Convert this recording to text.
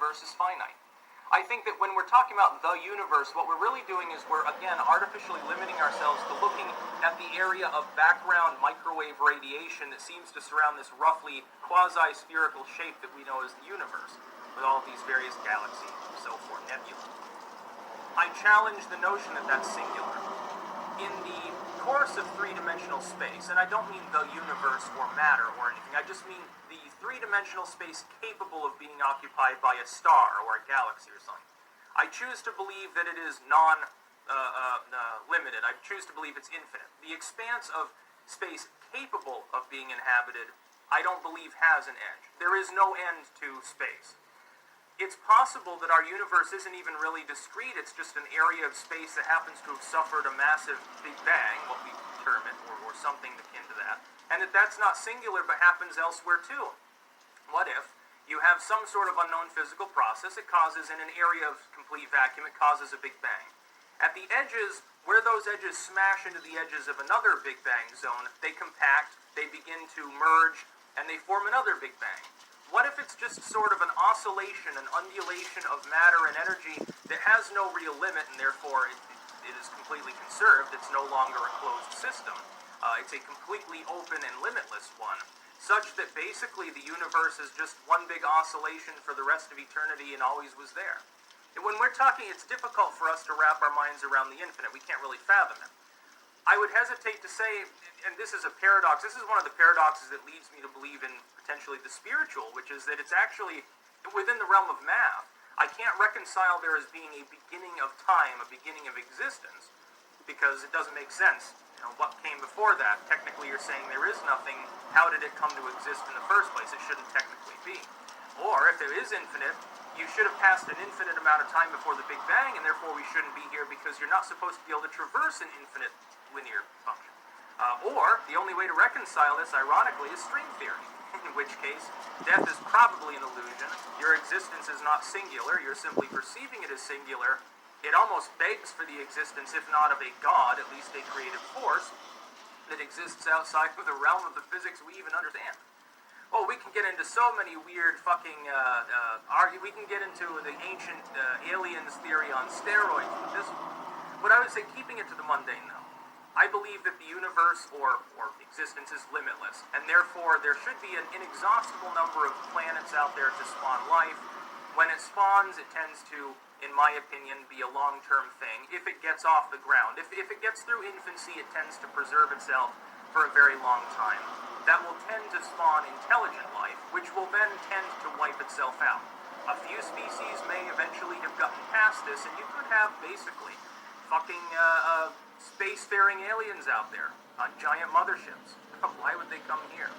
universe is finite. I think that when we're talking about the universe, what we're really doing is we're, again, artificially limiting ourselves to looking at the area of background microwave radiation that seems to surround this roughly quasi-spherical shape that we know as the universe, with all of these various galaxies and so forth, nebulae. I challenge the notion that that's singular. In the course of three-dimensional space, and I don't mean the universe or matter or anything, I just mean the three-dimensional space capable of being occupied by a star or a galaxy or something. I choose to believe that it is non-limited. I choose to believe it's infinite. The expanse of space capable of being inhabited, I don't believe has an edge. There is no end to space. It's possible that our universe isn't even really discrete, it's just an area of space that happens to have suffered a massive Big Bang, what we term it, or something akin to that, and that that's not singular but happens elsewhere too. What if you have some sort of unknown physical process, it causes, in an area of complete vacuum, it causes a Big Bang. At the edges, where those edges smash into the edges of another Big Bang zone, they compact, they begin to merge, and they form another Big Bang. What if it's just sort of an oscillation, an undulation of matter and energy that has no real limit, and therefore it is completely conserved? It's no longer a closed system. It's a completely open and limitless one, such that basically the universe is just one big oscillation for the rest of eternity and always was there. And when we're talking, it's difficult for us to wrap our minds around the infinite. We can't really fathom it. I would hesitate to say, and this is a paradox, this is one of the paradoxes that leads me to believe in potentially the spiritual, which is that it's actually within the realm of math. I can't reconcile there as being a beginning of time, a beginning of existence, because it doesn't make sense. You know, what came before that? Technically you're saying there is nothing. How did it come to exist in the first place? It shouldn't technically be. Or if it is infinite, you should have passed an infinite amount of time before the Big Bang, and therefore we shouldn't be here because you're not supposed to be able to traverse an infinite linear function. Or, the only way to reconcile this, ironically, is string theory, in which case, death is probably an illusion, your existence is not singular, you're simply perceiving it as singular. It almost begs for the existence, if not of a god, at least a creative force, that exists outside of the realm of the physics we even understand. Oh, we can get into so many weird fucking, we can get into the ancient aliens theory on steroids with this one. But I would say, keeping it to the mundane, though, I believe that the universe, or existence, is limitless, and therefore there should be an inexhaustible number of planets out there to spawn life. When it spawns, it tends to, in my opinion, be a long-term thing. If it gets off the ground, if it gets through infancy, it tends to preserve itself for a very long time. That will tend to spawn intelligent life, which will then tend to wipe itself out. A few species may eventually have gotten past this, and you could have, basically, fucking spacefaring aliens out there on giant motherships. Why would they come here?